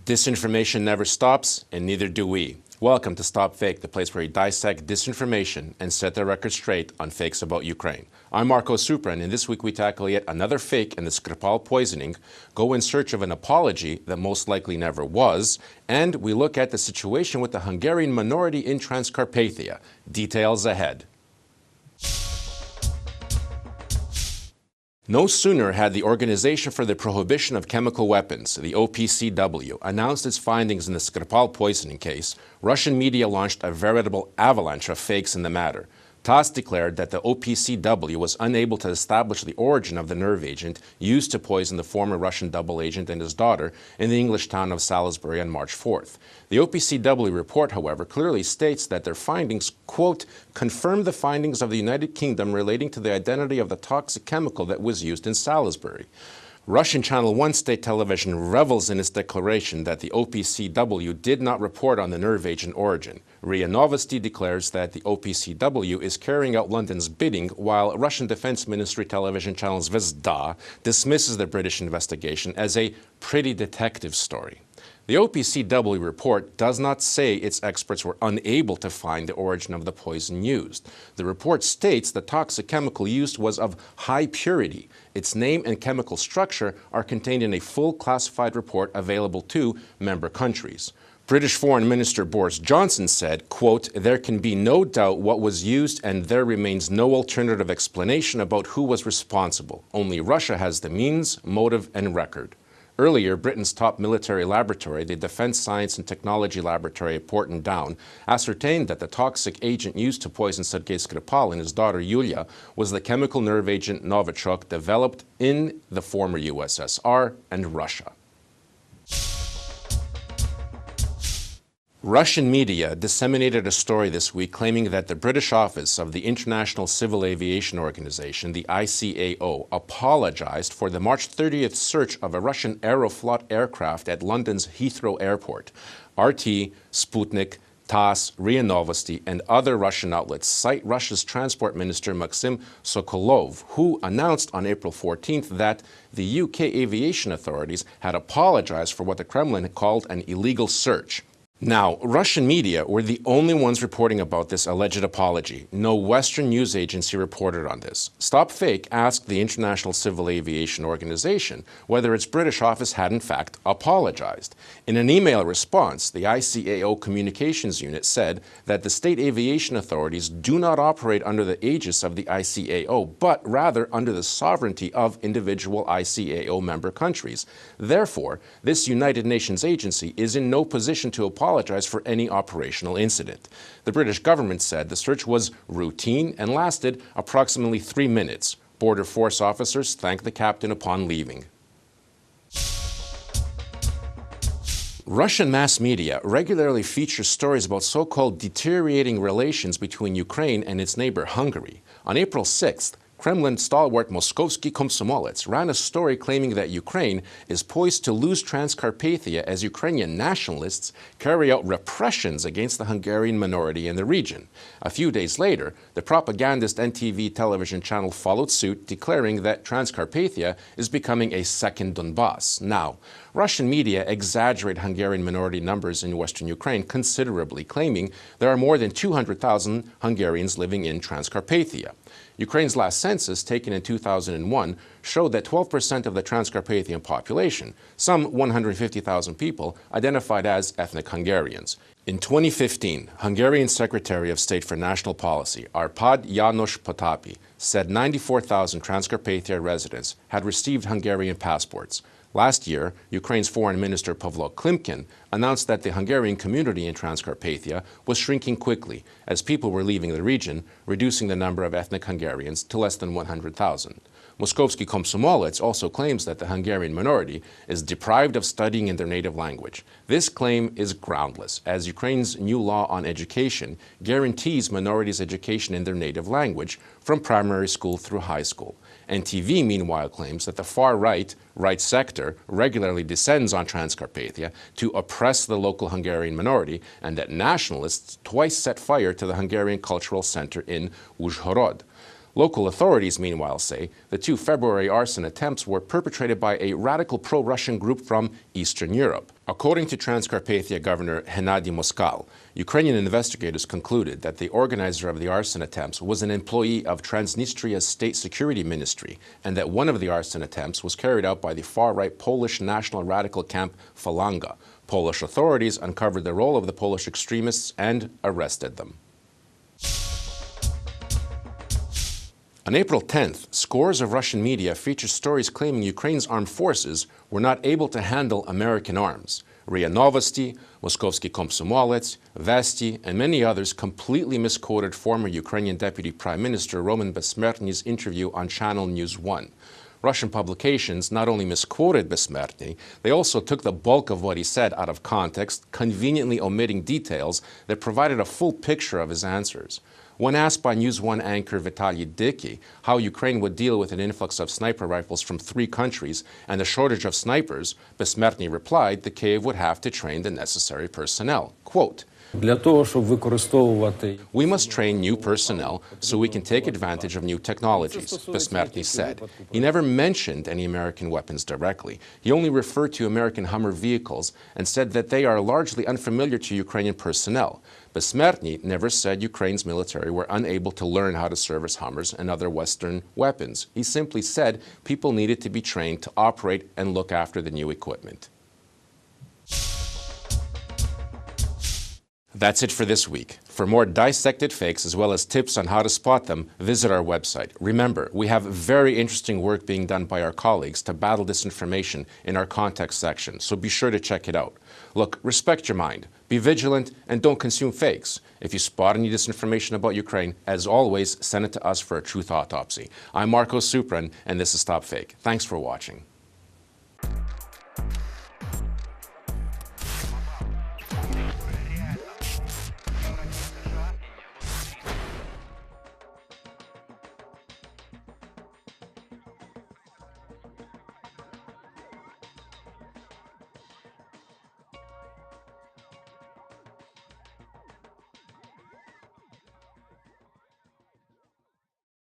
Disinformation never stops, and neither do we. Welcome to StopFake, the place where we dissect disinformation and set the record straight on fakes about Ukraine. I'm Marko Suprun, and this week we tackle yet another fake in the Skripal poisoning, go in search of an apology that most likely never was, and we look at the situation with the Hungarian minority in Transcarpathia. Details ahead. No sooner had the Organization for the Prohibition of Chemical Weapons, the OPCW, announced its findings in the Skripal poisoning case, Russian media launched a veritable avalanche of fakes in the matter. TASS declared that the OPCW was unable to establish the origin of the nerve agent used to poison the former Russian double agent and his daughter in the English town of Salisbury on March 4th. The OPCW report, however, clearly states that their findings, quote, confirm the findings of the United Kingdom relating to the identity of the toxic chemical that was used in Salisbury. Russian Channel 1 state television revels in its declaration that the OPCW did not report on the nerve agent origin. RIA Novosti declares that the OPCW is carrying out London's bidding, while Russian Defense Ministry television channel Zvezda dismisses the British investigation as a pretty detective story. The OPCW report does not say its experts were unable to find the origin of the poison used. The report states the toxic chemical used was of high purity. Its name and chemical structure are contained in a full classified report available to member countries. British Foreign Minister Boris Johnson said, quote, there can be no doubt what was used and there remains no alternative explanation about who was responsible. Only Russia has the means, motive, and record. Earlier, Britain's top military laboratory, the Defense Science and Technology Laboratory at Porton Down, ascertained that the toxic agent used to poison Sergei Skripal and his daughter Yulia was the chemical nerve agent Novichok developed in the former USSR and Russia. Russian media disseminated a story this week claiming that the British office of the International Civil Aviation Organization, the ICAO, apologized for the March 30th search of a Russian Aeroflot aircraft at London's Heathrow Airport. RT, Sputnik, TASS, RIA Novosti, and other Russian outlets cite Russia's Transport Minister Maxim Sokolov, who announced on April 14th that the UK aviation authorities had apologized for what the Kremlin called an illegal search. Now, Russian media were the only ones reporting about this alleged apology. No Western news agency reported on this. StopFake asked the International Civil Aviation Organization whether its British office had in fact apologized. In an email response, the ICAO Communications Unit said that the state aviation authorities do not operate under the aegis of the ICAO, but rather under the sovereignty of individual ICAO member countries. Therefore, this United Nations agency is in no position to apologize for any operational incident. The British government said the search was routine and lasted approximately 3 minutes. Border Force officers thanked the captain upon leaving. Russian mass media regularly features stories about so-called deteriorating relations between Ukraine and its neighbor Hungary. On April 6th, Kremlin stalwart Moskovsky Komsomolets ran a story claiming that Ukraine is poised to lose Transcarpathia as Ukrainian nationalists carry out repressions against the Hungarian minority in the region. A few days later, the propagandist NTV television channel followed suit, declaring that Transcarpathia is becoming a second Donbass. Now, Russian media exaggerate Hungarian minority numbers in western Ukraine considerably, claiming there are more than 200,000 Hungarians living in Transcarpathia. Ukraine's last census, taken in 2001, showed that 12% of the Transcarpathian population, some 150,000 people, identified as ethnic Hungarians. In 2015, Hungarian Secretary of State for National Policy, Arpad János Potápi, said 94,000 Transcarpathia residents had received Hungarian passports. Last year, Ukraine's Foreign Minister Pavlo Klimkin announced that the Hungarian community in Transcarpathia was shrinking quickly as people were leaving the region, reducing the number of ethnic Hungarians to less than 100,000. Moskovsky Komsomolets also claims that the Hungarian minority is deprived of studying in their native language. This claim is groundless, as Ukraine's new law on education guarantees minorities education in their native language from primary school through high school. NTV, meanwhile, claims that the far-right, right sector regularly descends on Transcarpathia to oppress the local Hungarian minority, and that nationalists twice set fire to the Hungarian Cultural Center in Uzhhorod. Local authorities, meanwhile, say the 2 February arson attempts were perpetrated by a radical pro-Russian group from Eastern Europe. According to Transcarpathia Governor Hennady Moskal, Ukrainian investigators concluded that the organizer of the arson attempts was an employee of Transnistria's State Security Ministry, and that one of the arson attempts was carried out by the far-right Polish national radical camp Falanga. Polish authorities uncovered the role of the Polish extremists and arrested them. On April 10th, scores of Russian media featured stories claiming Ukraine's armed forces were not able to handle American arms. RIA Novosti, Moskovsky Komsomolets, Vesti, and many others completely misquoted former Ukrainian Deputy Prime Minister Roman Besmertny's interview on Channel News 1. Russian publications not only misquoted Besmertny, they also took the bulk of what he said out of context, conveniently omitting details that provided a full picture of his answers. When asked by News 1 anchor Vitaly Dicky how Ukraine would deal with an influx of sniper rifles from 3 countries and the shortage of snipers, Besmertny replied that Kyiv would have to train the necessary personnel. Quote, "We must train new personnel so we can take advantage of new technologies," Besmertny said. He never mentioned any American weapons directly. He only referred to American Hummer vehicles and said that they are largely unfamiliar to Ukrainian personnel. Besmertny never said Ukraine's military were unable to learn how to service Hummers and other Western weapons. He simply said people needed to be trained to operate and look after the new equipment. That's it for this week. For more dissected fakes as well as tips on how to spot them, visit our website. Remember, we have very interesting work being done by our colleagues to battle disinformation in our context section, so be sure to check it out. Look, respect your mind, be vigilant, and don't consume fakes. If you spot any disinformation about Ukraine, as always, send it to us for a truth autopsy. I'm Marko Suprun, and this is StopFake. Thanks for watching.